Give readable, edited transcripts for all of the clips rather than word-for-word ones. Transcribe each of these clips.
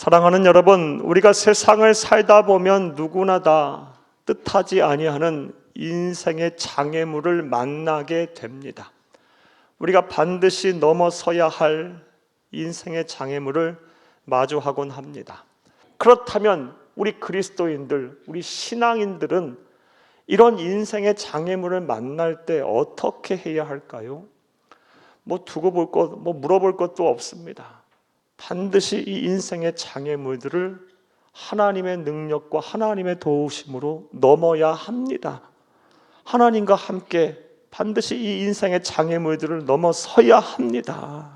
사랑하는 여러분, 우리가 세상을 살다 보면 누구나 다 뜻하지 아니하는 인생의 장애물을 만나게 됩니다. 우리가 반드시 넘어서야 할 인생의 장애물을 마주하곤 합니다. 그렇다면 우리 그리스도인들, 우리 신앙인들은 이런 인생의 장애물을 만날 때 어떻게 해야 할까요? 물어볼 것도 없습니다. 반드시 이 인생의 장애물들을 하나님의 능력과 하나님의 도우심으로 넘어야 합니다. 하나님과 함께 반드시 이 인생의 장애물들을 넘어서야 합니다.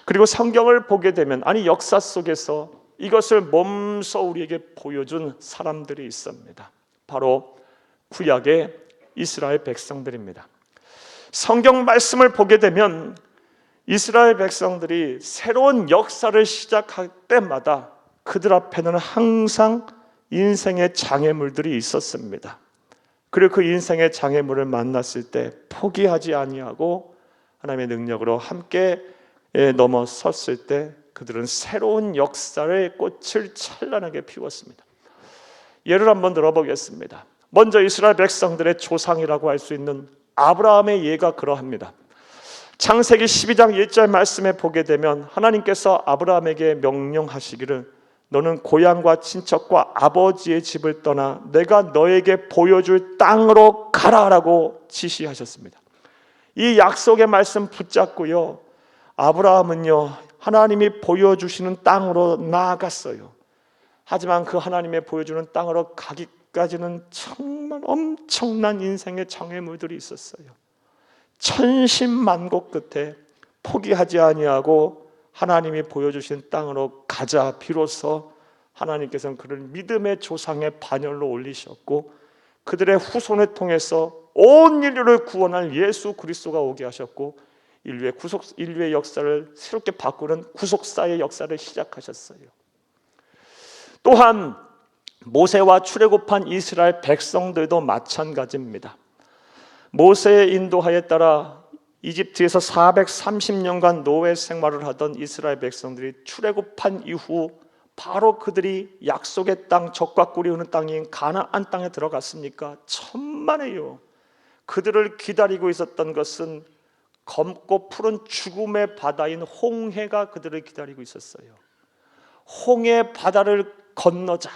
그리고 성경을 보게 되면, 역사 속에서 이것을 몸소 우리에게 보여준 사람들이 있습니다. 바로 구약의 이스라엘 백성들입니다. 성경 말씀을 보게 되면 이스라엘 백성들이 새로운 역사를 시작할 때마다 그들 앞에는 항상 인생의 장애물들이 있었습니다. 그리고 그 인생의 장애물을 만났을 때 포기하지 아니하고 하나님의 능력으로 함께 넘어섰을 때 그들은 새로운 역사의 꽃을 찬란하게 피웠습니다. 예를 한번 들어보겠습니다. 먼저 이스라엘 백성들의 조상이라고 할 수 있는 아브라함의 예가 그러합니다. 창세기 12장 1절 말씀에 보게 되면 하나님께서 아브라함에게 명령하시기를 너는 고향과 친척과 아버지의 집을 떠나 내가 너에게 보여줄 땅으로 가라라고 지시하셨습니다. 이 약속의 말씀 붙잡고요, 아브라함은요 하나님이 보여주시는 땅으로 나아갔어요. 하지만 그 하나님의 보여주는 땅으로 가기까지는 정말 엄청난 인생의 장애물들이 있었어요. 천신만고 끝에 포기하지 아니하고 하나님이 보여주신 땅으로 가자 비로소 하나님께서는 그를 믿음의 조상의 반열로 올리셨고 그들의 후손을 통해서 온 인류를 구원할 예수 그리스도가 오게 하셨고 인류의 역사를 새롭게 바꾸는 구속사의 역사를 시작하셨어요. 또한 모세와 출애굽한 이스라엘 백성들도 마찬가지입니다. 모세의 인도하에 따라 이집트에서 430년간 노예 생활을 하던 이스라엘 백성들이 출애굽한 이후 바로 그들이 약속의 땅, 젖과 꿀이 흐르는 땅인 가나안 땅에 들어갔습니까? 천만에요. 그들을 기다리고 있었던 것은 검고 푸른 죽음의 바다인 홍해가 그들을 기다리고 있었어요. 홍해 바다를 건너자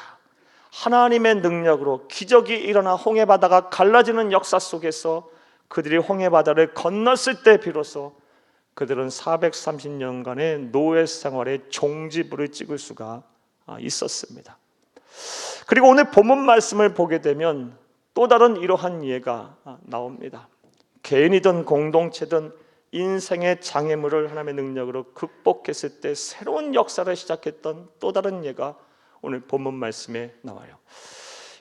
하나님의 능력으로 기적이 일어나 홍해 바다가 갈라지는 역사 속에서 그들이 홍해 바다를 건넜을 때 비로소 그들은 430년간의 노예 생활의 종지부를 찍을 수가 있었습니다. 그리고 오늘 본문 말씀을 보게 되면 또 다른 이러한 예가 나옵니다. 개인이든 공동체든 인생의 장애물을 하나님의 능력으로 극복했을 때 새로운 역사를 시작했던 또 다른 예가 오늘 본문 말씀에 나와요.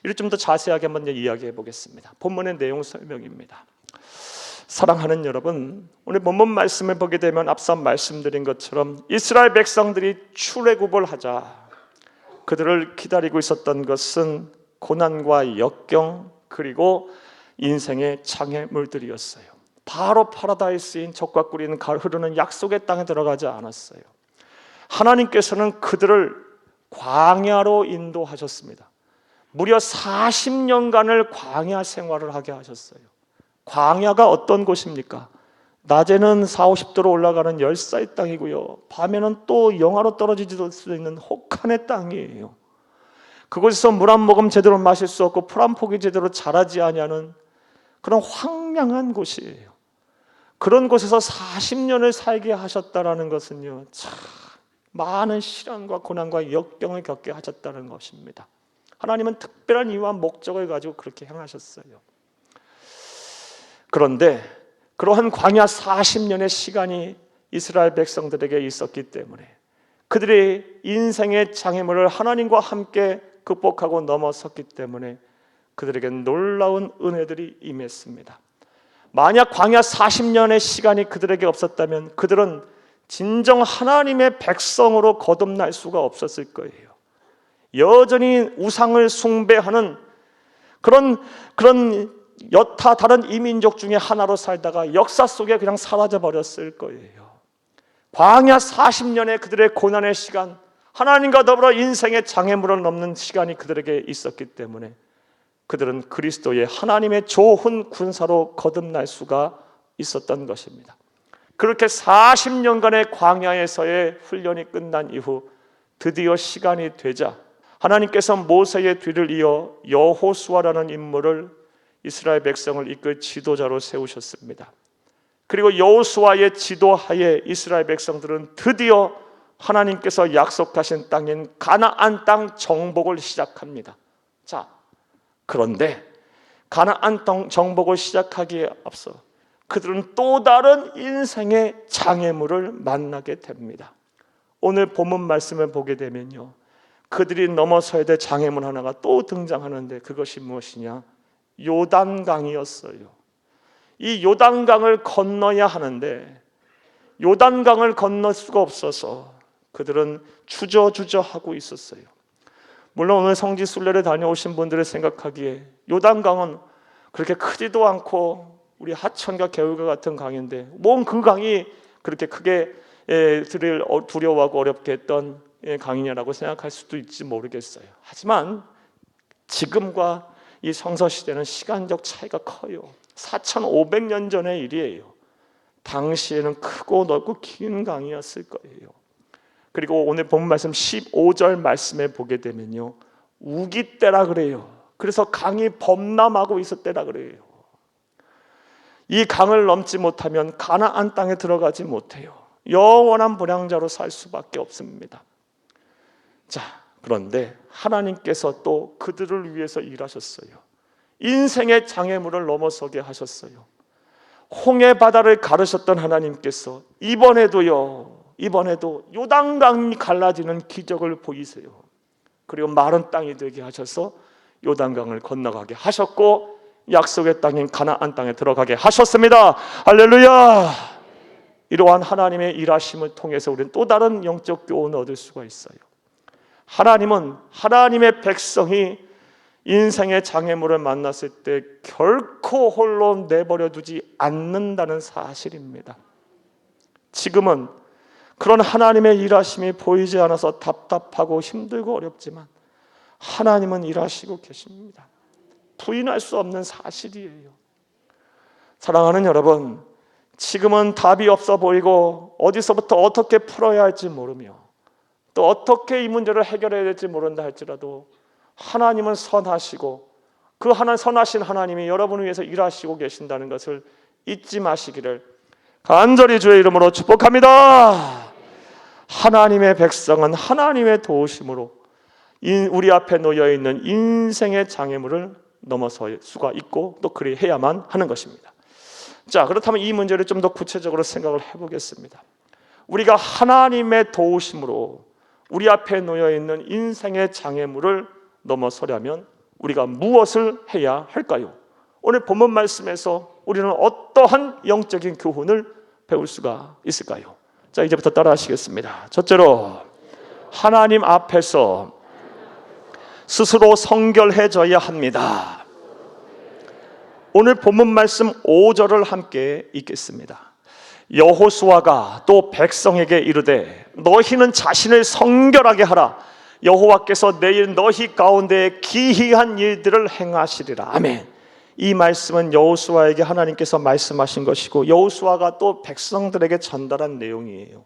이를 좀 더 자세하게 한번 이야기해 보겠습니다. 본문의 내용 설명입니다. 사랑하는 여러분, 오늘 본문 말씀을 보게 되면 앞서 말씀드린 것처럼 이스라엘 백성들이 출애굽을 하자 그들을 기다리고 있었던 것은 고난과 역경 그리고 인생의 장애물들이었어요. 바로 파라다이스인 젖과 꿀이 흐르는 약속의 땅에 들어가지 않았어요. 하나님께서는 그들을 광야로 인도하셨습니다. 무려 40년간을 광야 생활을 하게 하셨어요. 광야가 어떤 곳입니까? 낮에는 40-50도로 올라가는 열사의 땅이고요, 밤에는 또 영하로 떨어지지도 수 있는 혹한의 땅이에요. 그곳에서 물 한 모금 제대로 마실 수 없고 풀 한 포기 제대로 자라지 아니하는 그런 황량한 곳이에요. 그런 곳에서 40년을 살게 하셨다라는 것은요, 참 많은 시련과 고난과 역경을 겪게 하셨다는 것입니다. 하나님은 특별한 이유와 목적을 가지고 그렇게 행하셨어요. 그런데 그러한 광야 40년의 시간이 이스라엘 백성들에게 있었기 때문에 그들의 인생의 장애물을 하나님과 함께 극복하고 넘어섰기 때문에 그들에게 놀라운 은혜들이 임했습니다. 만약 광야 40년의 시간이 그들에게 없었다면 그들은 진정 하나님의 백성으로 거듭날 수가 없었을 거예요. 여전히 우상을 숭배하는 그런 여타 다른 이민족 중에 하나로 살다가 역사 속에 그냥 사라져 버렸을 거예요. 광야 40년의 그들의 고난의 시간, 하나님과 더불어 인생의 장애물을 넘는 시간이 그들에게 있었기 때문에 그들은 그리스도의 하나님의 좋은 군사로 거듭날 수가 있었던 것입니다. 그렇게 40년간의 광야에서의 훈련이 끝난 이후 드디어 시간이 되자 하나님께서 모세의 뒤를 이어 여호수아라는 인물을 이스라엘 백성을 이끌 지도자로 세우셨습니다. 그리고 여호수아의 지도하에 이스라엘 백성들은 드디어 하나님께서 약속하신 땅인 가나안 땅 정복을 시작합니다. 자, 그런데 가나안 땅 정복을 시작하기에 앞서 그들은 또 다른 인생의 장애물을 만나게 됩니다. 오늘 본문 말씀을 보게 되면요, 그들이 넘어서야 될 장애물 하나가 또 등장하는데 그것이 무엇이냐? 요단강이었어요. 이 요단강을 건너야 하는데 요단강을 건널 수가 없어서 그들은 주저주저하고 있었어요. 물론 오늘 성지 순례를 다녀오신 분들의 생각하기에 요단강은 그렇게 크지도 않고 우리 하천과 개울과 같은 강인데 뭔 그 강이 그렇게 크게 들을 두려워하고 어렵게 했던 강이냐라고 생각할 수도 있지 모르겠어요. 하지만 지금과 이 성서시대는 시간적 차이가 커요. 4,500년 전의 일이에요. 당시에는 크고 넓고 긴 강이었을 거예요. 그리고 오늘 본 말씀 15절 말씀에 보게 되면요, 우기 때라 그래요. 그래서 강이 범람하고 있을 때라 그래요. 이 강을 넘지 못하면 가나안 땅에 들어가지 못해요. 영원한 불량자로 살 수밖에 없습니다. 자, 그런데 하나님께서 또 그들을 위해서 일하셨어요. 인생의 장애물을 넘어서게 하셨어요. 홍해 바다를 가르셨던 하나님께서 이번에도 요단강이 갈라지는 기적을 보이세요. 그리고 마른 땅이 되게 하셔서 요단강을 건너가게 하셨고 약속의 땅인 가나안 땅에 들어가게 하셨습니다. 할렐루야! 이러한 하나님의 일하심을 통해서 우리는 또 다른 영적 교훈을 얻을 수가 있어요. 하나님은 하나님의 백성이 인생의 장애물을 만났을 때 결코 홀로 내버려 두지 않는다는 사실입니다. 지금은 그런 하나님의 일하심이 보이지 않아서 답답하고 힘들고 어렵지만 하나님은 일하시고 계십니다. 부인할 수 없는 사실이에요. 사랑하는 여러분, 지금은 답이 없어 보이고 어디서부터 어떻게 풀어야 할지 모르며 또 어떻게 이 문제를 해결해야 될지 모른다 할지라도 하나님은 선하시고 그 선하신 하나님이 여러분을 위해서 일하시고 계신다는 것을 잊지 마시기를 간절히 주의 이름으로 축복합니다. 하나님의 백성은 하나님의 도우심으로 우리 앞에 놓여있는 인생의 장애물을 넘어설 수가 있고 또 그리 해야만 하는 것입니다. 자, 그렇다면 이 문제를 좀 더 구체적으로 생각을 해보겠습니다. 우리가 하나님의 도우심으로 우리 앞에 놓여있는 인생의 장애물을 넘어서려면 우리가 무엇을 해야 할까요? 오늘 본문 말씀에서 우리는 어떠한 영적인 교훈을 배울 수가 있을까요? 자, 이제부터 따라 하시겠습니다. 첫째로, 하나님 앞에서 스스로 성결해져야 합니다. 오늘 본문 말씀 5절을 함께 읽겠습니다. 여호수아가 또 백성에게 이르되 너희는 자신을 성결하게 하라. 여호와께서 내일 너희 가운데 기이한 일들을 행하시리라. 아멘. 이 말씀은 여호수아에게 하나님께서 말씀하신 것이고 여호수아가 또 백성들에게 전달한 내용이에요.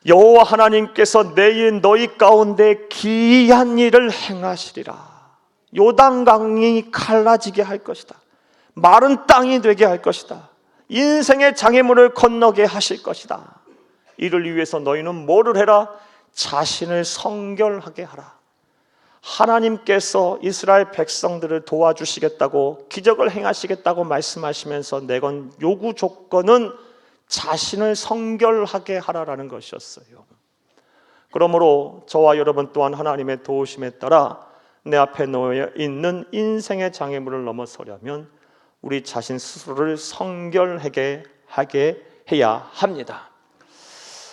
여호와 하나님께서 내일 너희 가운데 기이한 일을 행하시리라. 요단강이 갈라지게 할 것이다. 마른 땅이 되게 할 것이다. 인생의 장애물을 건너게 하실 것이다. 이를 위해서 너희는 뭐를 해라? 자신을 성결하게 하라. 하나님께서 이스라엘 백성들을 도와주시겠다고 기적을 행하시겠다고 말씀하시면서 내건 요구 조건은 자신을 성결하게 하라라는 것이었어요. 그러므로 저와 여러분 또한 하나님의 도우심에 따라 내 앞에 놓여 있는 인생의 장애물을 넘어서려면 우리 자신 스스로를 성결하게 하게 해야 합니다.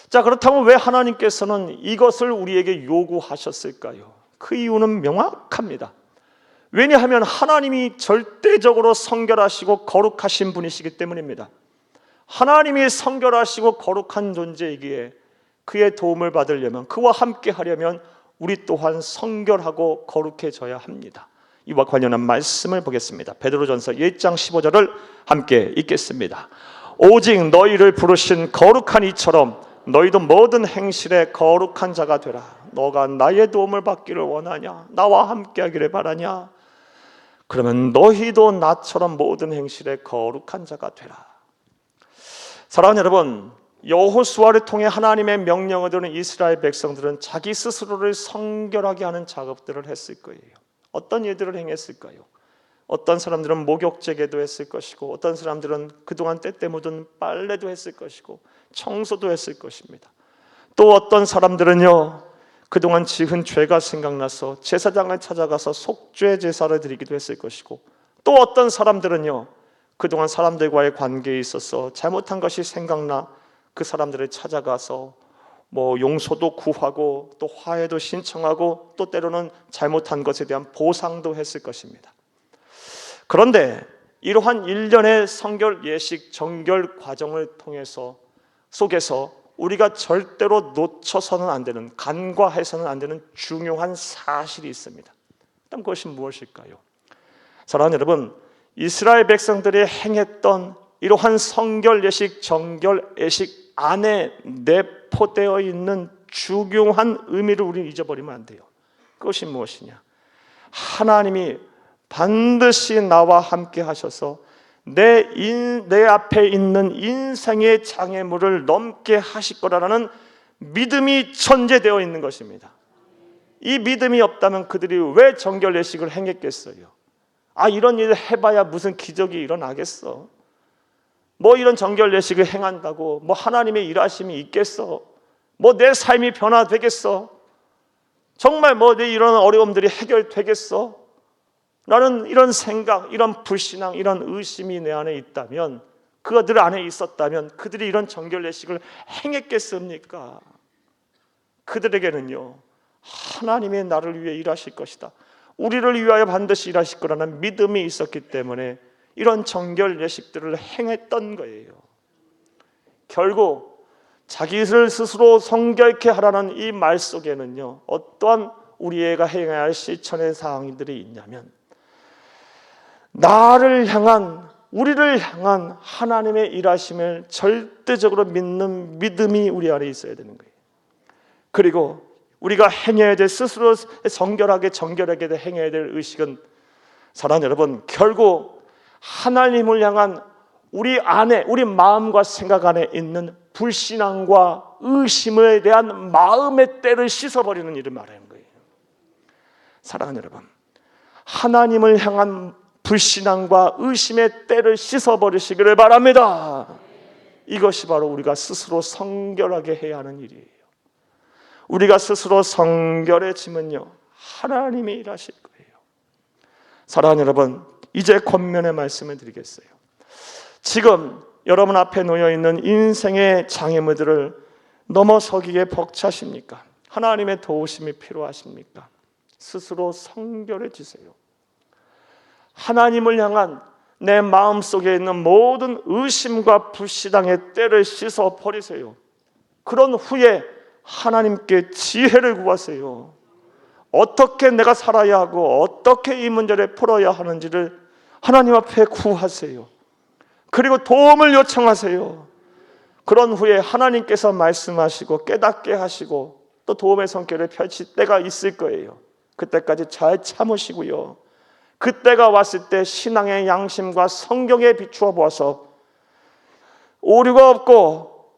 자, 그렇다면 왜 하나님께서는 이것을 우리에게 요구하셨을까요? 그 이유는 명확합니다. 왜냐하면 하나님이 절대적으로 성결하시고 거룩하신 분이시기 때문입니다. 하나님이 성결하시고 거룩한 존재이기에 그의 도움을 받으려면, 그와 함께 하려면 우리 또한 성결하고 거룩해져야 합니다. 이와 관련한 말씀을 보겠습니다. 베드로전서 1장 15절을 함께 읽겠습니다. 오직 너희를 부르신 거룩한 이처럼 너희도 모든 행실에 거룩한 자가 되라. 너가 나의 도움을 받기를 원하냐? 나와 함께 하기를 바라냐? 그러면 너희도 나처럼 모든 행실에 거룩한 자가 되라. 사랑하는 여러분, 여호수아를 통해 하나님의 명령을 들은 이스라엘 백성들은 자기 스스로를 성결하게 하는 작업들을 했을 거예요. 어떤 일들을 행했을까요? 어떤 사람들은 목욕제계도 했을 것이고, 어떤 사람들은 그동안 때때 묻은 빨래도 했을 것이고, 청소도 했을 것입니다. 또 어떤 사람들은요, 그동안 지은 죄가 생각나서 제사장을 찾아가서 속죄 제사를 드리기도 했을 것이고, 또 어떤 사람들은요, 그동안 사람들과의 관계에 있어서 잘못한 것이 생각나 그 사람들을 찾아가서 용서도 구하고 또 화해도 신청하고 또 때로는 잘못한 것에 대한 보상도 했을 것입니다. 그런데 이러한 일련의 성결 예식 정결 과정을 속에서 우리가 절대로 놓쳐서는 안 되는, 간과해서는 안 되는 중요한 사실이 있습니다. 일단 그것이 무엇일까요? 사랑하는 여러분, 이스라엘 백성들이 행했던 이러한 성결 예식 정결 예식 안에 내포되어 있는 중요한 의미를 우리는 잊어버리면 안 돼요. 그것이 무엇이냐? 하나님이 반드시 나와 함께 하셔서 내 앞에 있는 인생의 장애물을 넘게 하실 거라는 믿음이 전제되어 있는 것입니다. 이 믿음이 없다면 그들이 왜 정결 예식을 행했겠어요? 이런 일을 해봐야 무슨 기적이 일어나겠어? 이런 정결 예식을 행한다고 하나님의 일하심이 있겠어? 내 삶이 변화되겠어? 정말 내 이런 어려움들이 해결되겠어? 라는 이런 생각, 이런 불신앙, 이런 의심이 내 안에 있다면, 그들 안에 있었다면 그들이 이런 정결 예식을 행했겠습니까? 그들에게는요, 하나님의 나를 위해 일하실 것이다, 우리를 위하여 반드시 일하실 거라는 믿음이 있었기 때문에 이런 정결 예식들을 행했던 거예요. 결국 자기를 스스로 성결케 하라는 이 말 속에는요, 어떠한 우리가 행해야 할 실천의 사항들이 있냐면, 우리를 향한 하나님의 일하심을 절대적으로 믿는 믿음이 우리 안에 있어야 되는 거예요. 그리고 우리가 행해야 될, 스스로 성결하게 정결하게 행해야 될 의식은, 사랑하는 여러분, 결국 하나님을 향한 우리 안에, 우리 마음과 생각 안에 있는 불신앙과 의심에 대한 마음의 때를 씻어버리는 일을 말하는 거예요. 사랑하는 여러분, 하나님을 향한 불신앙과 의심의 때를 씻어버리시기를 바랍니다. 이것이 바로 우리가 스스로 성결하게 해야 하는 일이에요. 우리가 스스로 성결해지면요, 하나님이 일하실 거예요. 사랑하는 여러분, 이제 권면의 말씀을 드리겠어요. 지금 여러분 앞에 놓여있는 인생의 장애물들을 넘어서기에 벅차십니까? 하나님의 도우심이 필요하십니까? 스스로 성결해지세요. 하나님을 향한 내 마음속에 있는 모든 의심과 불신앙의 때를 씻어버리세요. 그런 후에 하나님께 지혜를 구하세요. 어떻게 내가 살아야 하고 어떻게 이 문제를 풀어야 하는지를 하나님 앞에 구하세요. 그리고 도움을 요청하세요. 그런 후에 하나님께서 말씀하시고 깨닫게 하시고 또 도움의 손길을 펼칠 때가 있을 거예요. 그때까지 잘 참으시고요, 그때가 왔을 때 신앙의 양심과 성경에 비추어 보아서 오류가 없고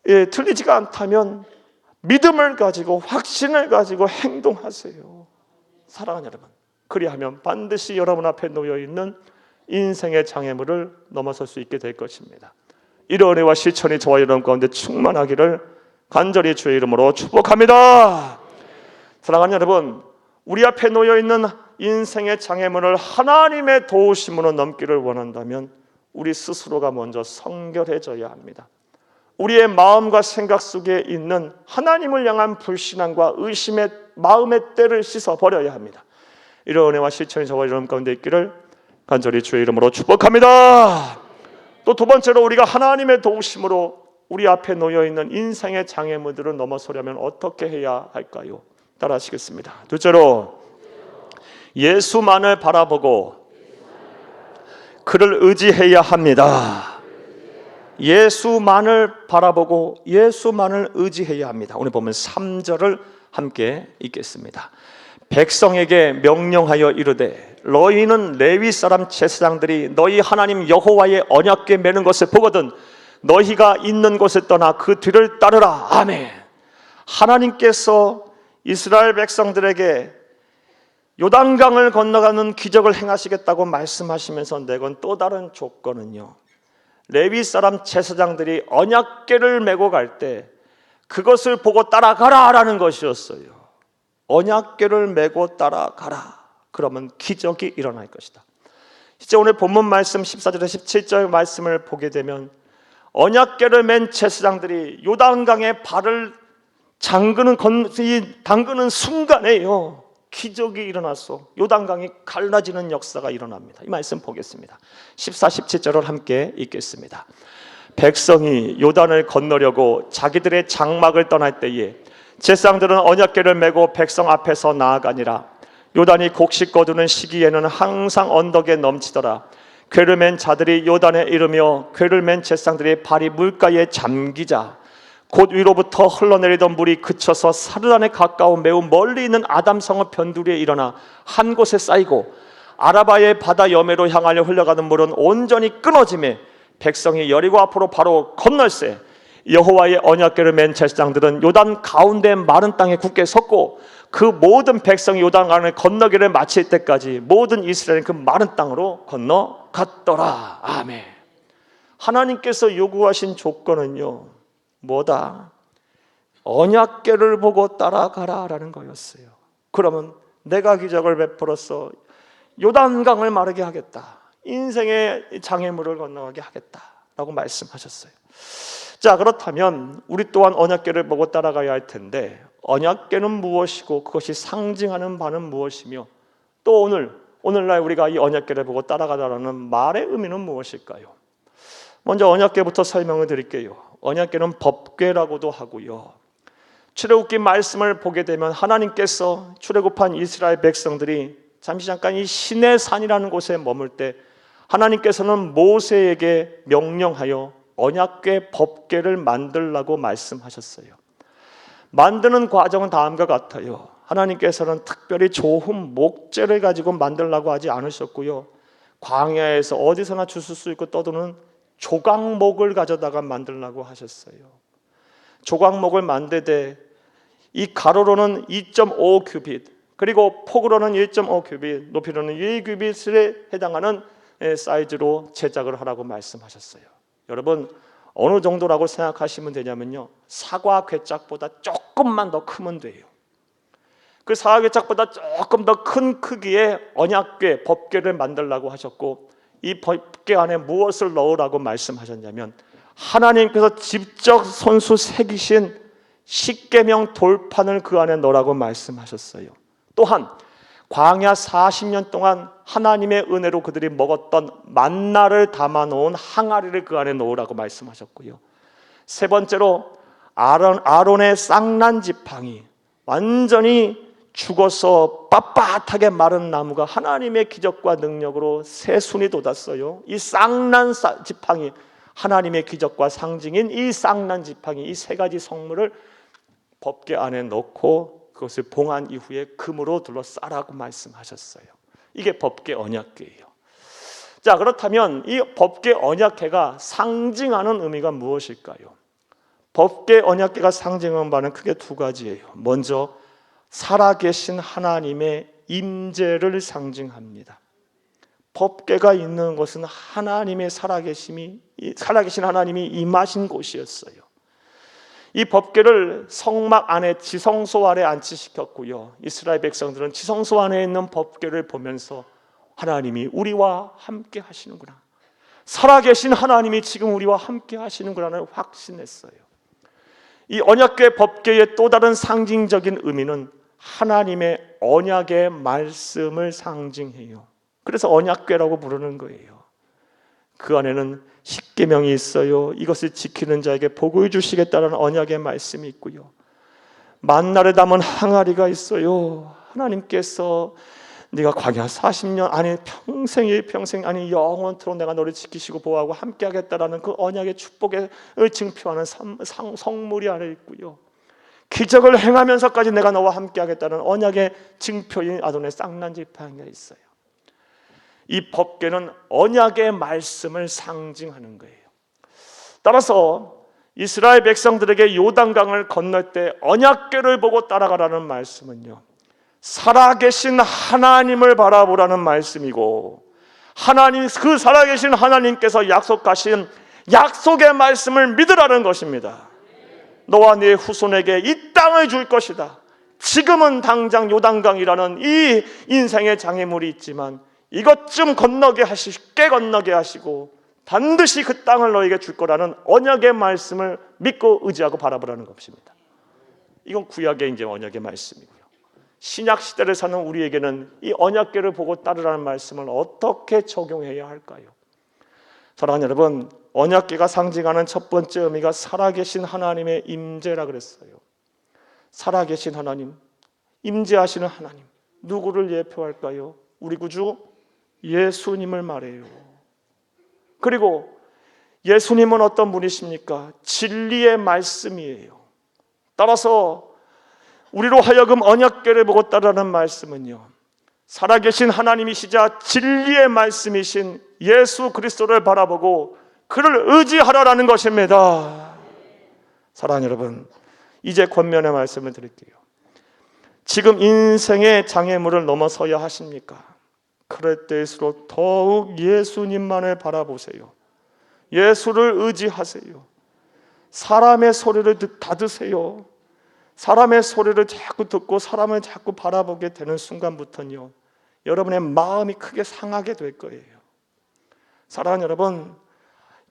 틀리지가 않다면 믿음을 가지고 확신을 가지고 행동하세요. 사랑하는 여러분, 그리하면 반드시 여러분 앞에 놓여있는 인생의 장애물을 넘어설 수 있게 될 것입니다. 이런 은혜와 실천이 저와 여러분 가운데 충만하기를 간절히 주의 이름으로 축복합니다. 사랑하는 여러분, 우리 앞에 놓여있는 인생의 장애물을 하나님의 도우심으로 넘기를 원한다면 우리 스스로가 먼저 성결해져야 합니다. 우리의 마음과 생각 속에 있는 하나님을 향한 불신앙과 의심의 마음의 때를 씻어버려야 합니다. 이런 은혜와 실천이 저와 여러분 가운데 있기를 간절히 주의 이름으로 축복합니다. 또 두 번째로, 우리가 하나님의 도우심으로 우리 앞에 놓여 있는 인생의 장애물들을 넘어서려면 어떻게 해야 할까요? 따라하시겠습니다. 둘째로, 예수만을 바라보고 그를 의지해야 합니다. 예수만을 바라보고 예수만을 의지해야 합니다. 오늘 보면 3절을 함께 읽겠습니다. 백성에게 명령하여 이르되 너희는 레위 사람 제사장들이 너희 하나님 여호와의 언약궤 매는 것을 보거든 너희가 있는 곳에 떠나 그 뒤를 따르라. 아멘. 하나님께서 이스라엘 백성들에게 요단강을 건너가는 기적을 행하시겠다고 말씀하시면서 내건 또 다른 조건은요, 레위 사람 제사장들이 언약궤를 메고 갈 때 그것을 보고 따라가라라는 것이었어요. 언약궤를 메고 따라가라. 그러면 기적이 일어날 것이다. 실제 오늘 본문 말씀 14절에서 17절 말씀을 보게 되면 언약궤를 맨 제사장들이 요단강에 발을 담그는 순간에요, 기적이 일어나서 요단강이 갈라지는 역사가 일어납니다. 이 말씀 보겠습니다. 14, 17절을 함께 읽겠습니다. 백성이 요단을 건너려고 자기들의 장막을 떠날 때에 제사장들은 언약궤를 메고 백성 앞에서 나아가니라. 요단이 곡식 거두는 시기에는 항상 언덕에 넘치더라. 궤를 맨 자들이 요단에 이르며 궤를 맨 제사장들의 발이 물가에 잠기자 곧 위로부터 흘러내리던 물이 그쳐서 사르단에 가까운 매우 멀리 있는 아담성의 변두리에 일어나 한 곳에 쌓이고 아라바의 바다 여매로 향하여 흘러가는 물은 온전히 끊어지매 백성이 여리고 앞으로 바로 건널세 여호와의 언약궤를 맨 제사장들은 요단 가운데 마른 땅에 굳게 섰고 그 모든 백성이 요단강을 건너기를 마칠 때까지 모든 이스라엘은 그 마른 땅으로 건너갔더라. 아멘. 하나님께서 요구하신 조건은요, 뭐다? 언약궤를 보고 따라가라라는 거였어요. 그러면 내가 기적을 베풀어서 요단강을 마르게 하겠다, 인생의 장애물을 건너가게 하겠다라고 말씀하셨어요. 자, 그렇다면 우리 또한 언약궤를 보고 따라가야 할 텐데 언약궤는 무엇이고 그것이 상징하는 바는 무엇이며 또 오늘날 우리가 이 언약궤를 보고 따라가다라는 말의 의미는 무엇일까요? 먼저 언약궤부터 설명을 드릴게요. 언약궤는 법궤라고도 하고요, 출애굽기 말씀을 보게 되면 하나님께서 출애굽한 이스라엘 백성들이 잠깐 이 시내산이라는 곳에 머물 때 하나님께서는 모세에게 명령하여 언약궤 법궤를 만들라고 말씀하셨어요. 만드는 과정은 다음과 같아요. 하나님께서는 특별히 좋은 목재를 가지고 만들라고 하지 않으셨고요, 광야에서 어디서나 주술 수 있고 떠도는 조각목을 가져다가 만들라고 하셨어요. 조각목을 만들되 이 가로로는 2.5 큐빗 그리고 폭으로는 1.5 큐빗 높이로는 1큐빗에 해당하는 사이즈로 제작을 하라고 말씀하셨어요. 여러분, 어느 정도라고 생각하시면 되냐면요, 사과 궤짝보다 조금만 더 크면 돼요. 그 사과 궤짝보다 조금 더 큰 크기의 언약궤, 법궤를 만들라고 하셨고 이 법궤 안에 무엇을 넣으라고 말씀하셨냐면 하나님께서 직접 손수 새기신 십계명 돌판을 그 안에 넣으라고 말씀하셨어요. 또한 광야 40년 동안 하나님의 은혜로 그들이 먹었던 만나를 담아놓은 항아리를 그 안에 넣으라고 말씀하셨고요, 세 번째로 아론의 쌍난 지팡이, 완전히 죽어서 빳빳하게 마른 나무가 하나님의 기적과 능력으로 새순이 돋았어요. 이 쌍난 지팡이, 하나님의 기적과 상징인 이 쌍난 지팡이, 이 세 가지 성물을 법궤 안에 넣고 그것을 봉한 이후에 금으로 둘러싸라고 말씀하셨어요. 이게 법궤 언약궤예요. 자, 그렇다면 이 법궤 언약궤가 상징하는 의미가 무엇일까요? 법궤 언약궤가 상징하는 바는 크게 두 가지예요. 먼저 살아계신 하나님의 임재를 상징합니다. 법궤가 있는 곳은 하나님의 살아계신 하나님이 임하신 곳이었어요. 이 법궤를 성막 안에 지성소 아래 안치시켰고요, 이스라엘 백성들은 지성소 안에 있는 법궤를 보면서 하나님이 우리와 함께 하시는구나, 살아계신 하나님이 지금 우리와 함께 하시는구나를 확신했어요. 이 언약궤 법궤의 또 다른 상징적인 의미는 하나님의 언약의 말씀을 상징해요. 그래서 언약궤라고 부르는 거예요. 그 안에는 십계명이 있어요. 이것을 지키는 자에게 복을 주시겠다는 언약의 말씀이 있고요. 만날에 담은 항아리가 있어요. 하나님께서 네가 광야 40년 아니 평생의 평생 아니 영원토록 내가 너를 지키시고 보호하고 함께하겠다라는 그 언약의 축복을 증표하는 성물이 안에 있고요. 기적을 행하면서까지 내가 너와 함께하겠다는 언약의 증표인 아도네 쌍난 지팡이가 있어요. 이 법궤는 언약의 말씀을 상징하는 거예요. 따라서 이스라엘 백성들에게 요단강을 건널 때 언약궤를 보고 따라가라는 말씀은요, 살아계신 하나님을 바라보라는 말씀이고, 하나님, 그 살아계신 하나님께서 약속하신 약속의 말씀을 믿으라는 것입니다. 너와 네 후손에게 이 땅을 줄 것이다. 지금은 당장 요단강이라는 이 인생의 장애물이 있지만 이것 좀 건너게 하시고 쉽게 건너게 하시고 반드시 그 땅을 너에게 줄 거라는 언약의 말씀을 믿고 의지하고 바라보라는 것입니다. 이건 구약의 이제 언약의 말씀이고요. 신약 시대를 사는 우리에게는 이 언약궤를 보고 따르라는 말씀을 어떻게 적용해야 할까요? 사랑하는 여러분, 언약궤가 상징하는 첫 번째 의미가 살아계신 하나님의 임재라 그랬어요. 살아계신 하나님, 임재하시는 하나님, 누구를 예표할까요? 우리 구주 예수님을 말해요. 그리고 예수님은 어떤 분이십니까? 진리의 말씀이에요. 따라서 우리로 하여금 언약궤를 보고 따르라는 말씀은요, 살아계신 하나님이시자 진리의 말씀이신 예수 그리스도를 바라보고 그를 의지하라라는 것입니다. 사랑하는 여러분, 이제 권면의 말씀을 드릴게요. 지금 인생의 장애물을 넘어서야 하십니까? 그럴 때일수록 더욱 예수님만을 바라보세요. 예수를 의지하세요. 사람의 소리를 닫으세요. 사람의 소리를 자꾸 듣고 사람을 자꾸 바라보게 되는 순간부터는요, 여러분의 마음이 크게 상하게 될 거예요. 사랑하는 여러분,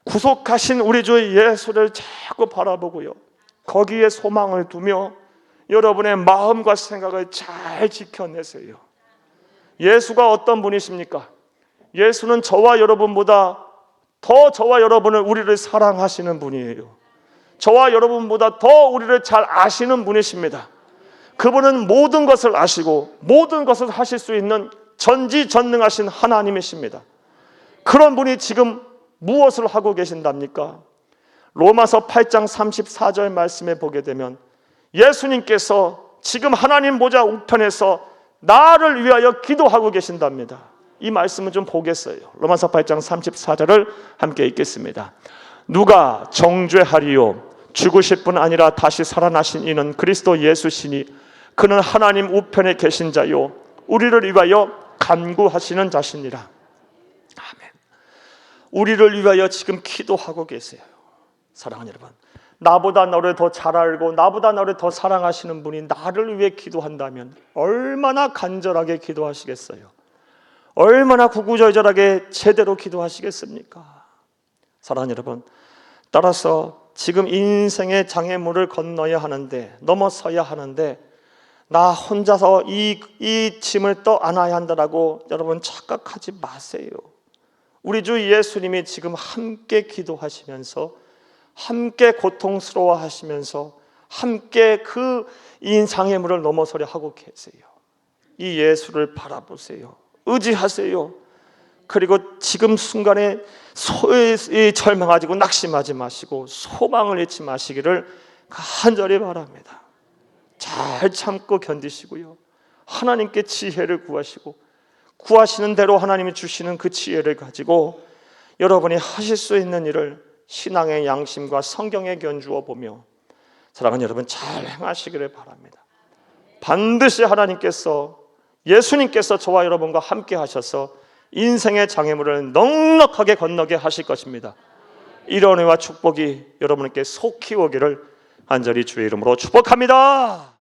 구속하신 우리 주 예수를 자꾸 바라보고요, 거기에 소망을 두며 여러분의 마음과 생각을 잘 지켜내세요. 예수가 어떤 분이십니까? 예수는 저와 여러분보다 더 저와 여러분을 우리를 사랑하시는 분이에요. 저와 여러분보다 더 우리를 잘 아시는 분이십니다. 그분은 모든 것을 아시고 모든 것을 하실 수 있는 전지전능하신 하나님이십니다. 그런 분이 지금 무엇을 하고 계신답니까? 로마서 8장 34절 말씀에 보게 되면 예수님께서 지금 하나님 보좌 우편에서 나를 위하여 기도하고 계신답니다. 이 말씀을 좀 보겠어요. 로마서 8장 34절을 함께 읽겠습니다. 누가 정죄하리요? 죽으실 뿐 아니라 다시 살아나신 이는 그리스도 예수시니 그는 하나님 우편에 계신 자요 우리를 위하여 간구하시는 자시니라. 아멘. 우리를 위하여 지금 기도하고 계세요. 사랑하는 여러분, 나보다 너를 더 잘 알고 나보다 너를 더 사랑하시는 분이 나를 위해 기도한다면 얼마나 간절하게 기도하시겠어요? 얼마나 구구절절하게 제대로 기도하시겠습니까? 사랑하는 여러분, 따라서 지금 인생의 장애물을 건너야 하는데, 넘어서야 하는데 나 혼자서 이 짐을 떠안아야 한다라고 여러분 착각하지 마세요. 우리 주 예수님이 지금 함께 기도하시면서 함께 고통스러워 하시면서 함께 그 장애물을 넘어서려 하고 계세요. 이 예수를 바라보세요. 의지하세요. 그리고 지금 순간에 절망하고 낙심하지 마시고 소망을 잃지 마시기를 간절히 바랍니다. 잘 참고 견디시고요, 하나님께 지혜를 구하시고 구하시는 대로 하나님이 주시는 그 지혜를 가지고 여러분이 하실 수 있는 일을 신앙의 양심과 성경에 견주어 보며 사랑하는 여러분 잘 행하시기를 바랍니다. 반드시 하나님께서, 예수님께서 저와 여러분과 함께 하셔서 인생의 장애물을 넉넉하게 건너게 하실 것입니다. 이런 은혜와 축복이 여러분께 속히 오기를 간절히 주의 이름으로 축복합니다.